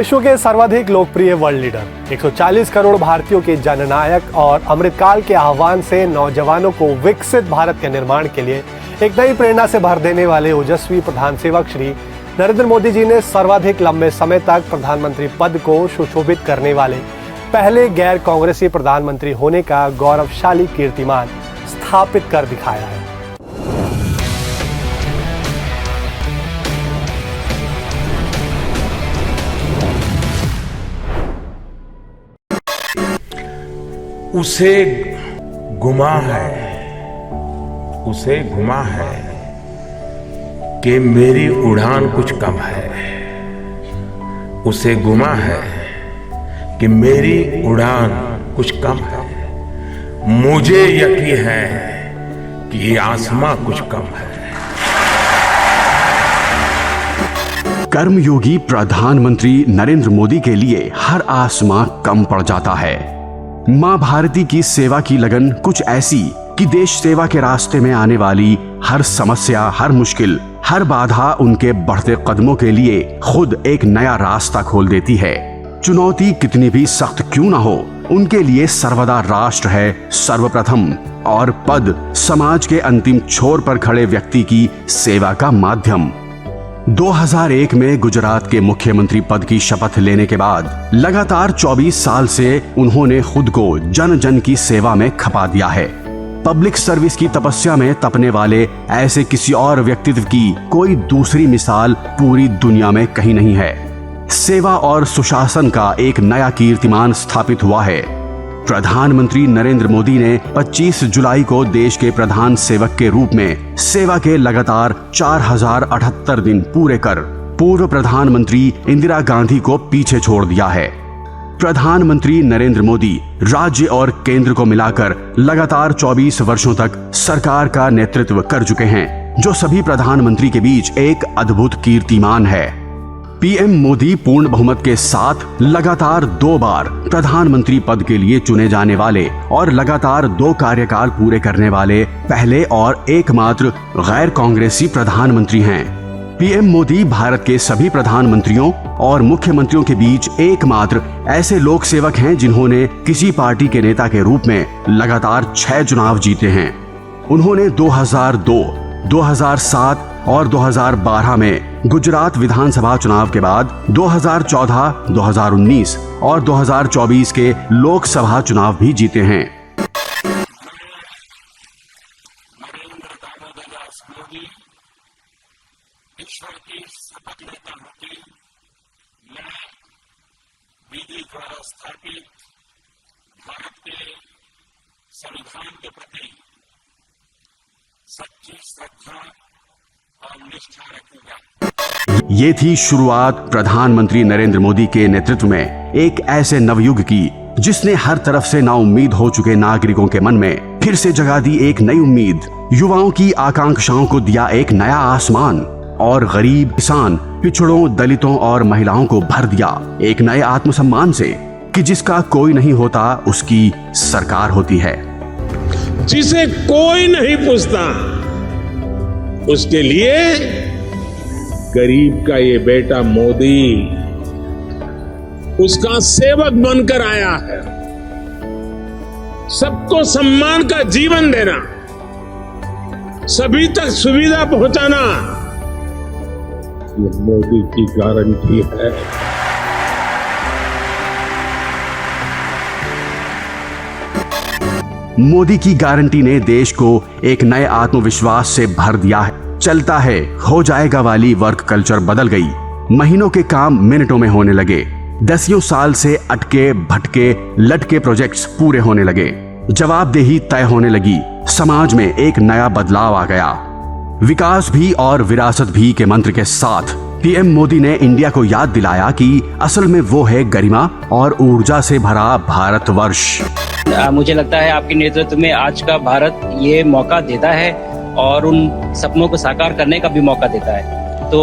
विश्व के सर्वाधिक लोकप्रिय वर्ल्ड लीडर, 140 करोड़ भारतीयों के जननायक और अमृतकाल के आह्वान से नौजवानों को विकसित भारत के निर्माण के लिए एक नई प्रेरणा से भर देने वाले ओजस्वी प्रधान सेवक श्री नरेंद्र मोदी जी ने सर्वाधिक लंबे समय तक प्रधानमंत्री पद को सुशोभित करने वाले पहले गैर कांग्रेसी प्रधानमंत्री होने का गौरवशाली कीर्तिमान स्थापित कर दिखाया है। उसे गुमा है कि मेरी उड़ान कुछ कम है। उसे गुमा है कि मेरी उड़ान कुछ कम है। मुझे यकीन है कि ये आसमां कुछ कम है। कर्मयोगी प्रधानमंत्री नरेंद्र मोदी के लिए हर आसमां कम पड़ जाता है। मां भारती की सेवा की लगन कुछ ऐसी कि देश सेवा के रास्ते में आने वाली हर समस्या, हर मुश्किल, हर बाधा उनके बढ़ते कदमों के लिए खुद एक नया रास्ता खोल देती है। चुनौती कितनी भी सख्त क्यों ना हो, उनके लिए सर्वदा राष्ट्र है सर्वप्रथम और पद समाज के अंतिम छोर पर खड़े व्यक्ति की सेवा का माध्यम। 2001 में गुजरात के मुख्यमंत्री पद की शपथ लेने के बाद लगातार 24 साल से उन्होंने खुद को जन जन की सेवा में खपा दिया है। पब्लिक सर्विस की तपस्या में तपने वाले ऐसे किसी और व्यक्तित्व की कोई दूसरी मिसाल पूरी दुनिया में कहीं नहीं है। सेवा और सुशासन का एक नया कीर्तिमान स्थापित हुआ है। प्रधानमंत्री नरेंद्र मोदी ने 25 जुलाई को देश के प्रधान सेवक के रूप में सेवा के लगातार 4078 दिन पूरे कर पूर्व प्रधानमंत्री इंदिरा गांधी को पीछे छोड़ दिया है। प्रधानमंत्री नरेंद्र मोदी राज्य और केंद्र को मिलाकर लगातार 24 वर्षों तक सरकार का नेतृत्व कर चुके हैं, जो सभी प्रधानमंत्री के बीच एक अद्भुत कीर्तिमान है। पीएम मोदी पूर्ण बहुमत के साथ लगातार 2 बार प्रधानमंत्री पद के लिए चुने जाने वाले और लगातार 2 कार्यकाल पूरे करने वाले पहले और एकमात्र गैर कांग्रेसी प्रधानमंत्री हैं। पीएम मोदी भारत के सभी प्रधानमंत्रियों और मुख्यमंत्रियों के बीच एकमात्र ऐसे लोक सेवक हैं जिन्होंने किसी पार्टी के नेता के रूप में लगातार 6 चुनाव जीते हैं। उन्होंने 2002, 2007 और 2012 में गुजरात विधानसभा चुनाव के बाद 2014, 2019 और 2024 के लोकसभा चुनाव भी जीते हैं। ईश्वर की शपथ लेता हूं कि मैं विधि द्वारा स्थापित भारत के संविधान के प्रति सच्ची श्रद्धा और निष्ठा रखूंगा। ये थी शुरुआत प्रधानमंत्री नरेंद्र मोदी के नेतृत्व में एक ऐसे नवयुग की जिसने हर तरफ से नाउम्मीद हो चुके नागरिकों के मन में फिर से जगा दी एक नई उम्मीद, युवाओं की आकांक्षाओं को दिया एक नया आसमान और गरीब, किसान, पिछड़ों, दलितों और महिलाओं को भर दिया एक नए आत्मसम्मान से कि जिसका कोई नहीं होता उसकी सरकार होती है। जिसे कोई नहीं पूछता उसके लिए गरीब का ये बेटा मोदी उसका सेवक बनकर आया है। सबको सम्मान का जीवन देना, सभी तक सुविधा पहुंचाना, ये मोदी की गारंटी है। मोदी की गारंटी ने देश को एक नए आत्मविश्वास से भर दिया है। चलता है हो जाएगा वाली वर्क कल्चर बदल गई। महीनों के काम मिनटों में होने लगे। दसियों साल से अटके भटके लटके प्रोजेक्ट्स पूरे होने लगे। जवाबदेही तय होने लगी। समाज में एक नया बदलाव आ गया। विकास भी और विरासत भी के मंत्र के साथ पीएम मोदी ने इंडिया को याद दिलाया कि असल में वो है गरिमा और ऊर्जा से भरा भारतवर्ष। मुझे लगता है आपके नेतृत्व में आज का भारत ये मौका देता है और उन सपनों को साकार करने का भी मौका देता है। तो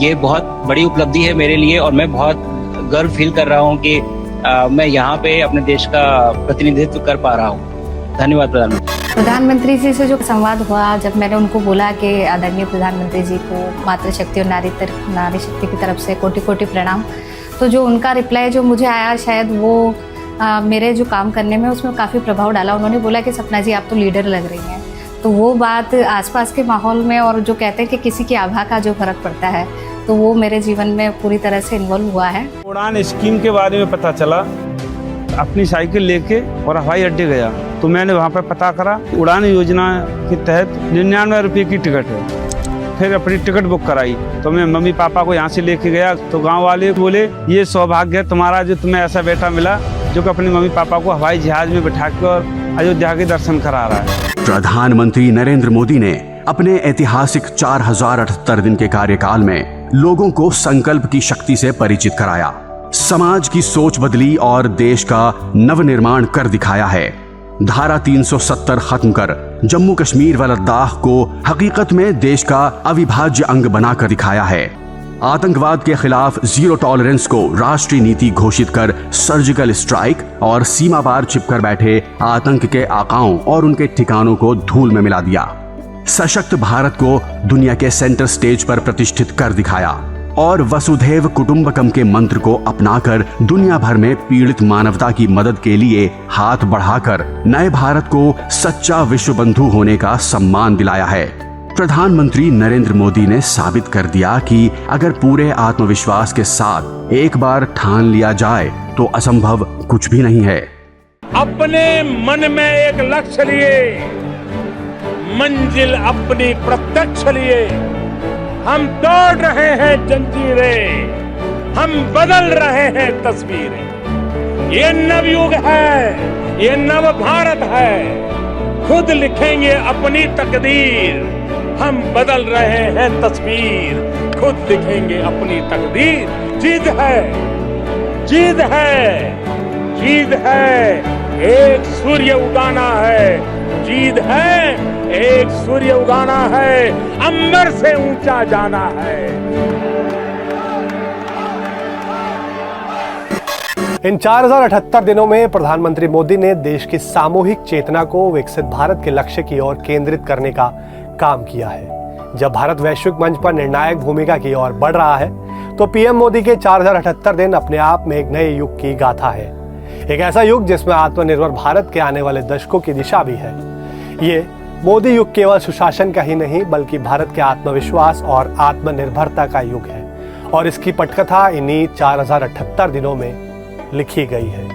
ये बहुत बड़ी उपलब्धि है मेरे लिए और मैं बहुत गर्व फील कर रहा हूँ कि मैं यहाँ पे अपने देश का प्रतिनिधित्व कर पा रहा हूँ। धन्यवाद प्रधानमंत्री जी से जो संवाद हुआ, जब मैंने उनको बोला कि आदरणीय प्रधानमंत्री जी को मातृशक्ति और नारी शक्ति की तरफ से कोटि कोटि प्रणाम, तो जो उनका रिप्लाई जो मुझे आया शायद वो मेरे जो काम करने में उसमें काफ़ी प्रभाव डाला। उन्होंने बोला कि सपना जी आप तो लीडर लग रही हैं। तो वो बात आसपास के माहौल में, और जो कहते हैं कि किसी की आभा का जो फर्क पड़ता है, तो वो मेरे जीवन में पूरी तरह से इन्वॉल्व हुआ है। उड़ान स्कीम के बारे में पता चला, अपनी साइकिल लेके और हवाई अड्डे गया तो मैंने वहाँ पर पता करा उड़ान योजना के तहत 99 रुपये की टिकट है। फिर अपनी टिकट बुक कराई तो मैं मम्मी पापा को यहाँ से लेके गया तो गांव वाले बोले ये सौभाग्य है तुम्हारा जो तुम्हें ऐसा बेटा मिला जो कि अपने मम्मी पापा को हवाई जहाज में बिठा के और अयोध्या के दर्शन करा रहा है। प्रधानमंत्री नरेंद्र मोदी ने अपने ऐतिहासिक 4078 दिन के कार्यकाल में लोगों को संकल्प की शक्ति से परिचित कराया, समाज की सोच बदली और देश का नवनिर्माण कर दिखाया है। धारा 370 खत्म कर जम्मू कश्मीर व लद्दाख को हकीकत में देश का अविभाज्य अंग बनाकर दिखाया है। आतंकवाद के खिलाफ जीरो टॉलरेंस को राष्ट्रीय नीति घोषित कर सर्जिकल स्ट्राइक और सीमा पार छिपकर बैठे आतंक के आकाओं और उनके ठिकानों को धूल में मिला दिया। सशक्त भारत को दुनिया के सेंटर स्टेज पर प्रतिष्ठित कर दिखाया और वसुधैव कुटुंबकम के मंत्र को अपनाकर दुनिया भर में पीड़ित मानवता की मदद के लिए हाथ बढ़ाकर नए भारत को सच्चा विश्व बंधु होने का सम्मान दिलाया है। प्रधानमंत्री नरेंद्र मोदी ने साबित कर दिया कि अगर पूरे आत्मविश्वास के साथ एक बार ठान लिया जाए तो असंभव कुछ भी नहीं है। अपने मन में एक लक्ष्य लिए, मंजिल अपनी प्रत्यक्ष लिए, हम तोड़ रहे हैं जंजीरें, हम बदल रहे हैं तस्वीरें। ये नवयुग है, ये नव भारत है, खुद लिखेंगे अपनी तकदीर। हम बदल रहे हैं तस्वीर, खुद लिखेंगे अपनी तकदीर। जीत है, जीत है, जीत है, एक सूर्य उगाना है। जीत है, एक सूर्य उगाना है, अंबर से ऊंचा जाना है। इन 4078 दिनों में प्रधानमंत्री मोदी ने देश की सामूहिक चेतना को विकसित भारत के लक्ष्य की ओर केंद्रित करने का काम किया है। जब भारत वैश्विक मंच पर निर्णायक भूमिका की ओर बढ़ रहा है तो पीएम मोदी के 4078 दिन अपने आप में एक नए युग की गाथा है। एक ऐसा युग जिसमें आत्मनिर्भर भारत के आने वाले दशकों की दिशा भी है। ये मोदी युग केवल सुशासन का ही नहीं बल्कि भारत के आत्मविश्वास और आत्मनिर्भरता का युग है और इसकी पटकथा इन्हीं 4078 दिनों में लिखी गई है।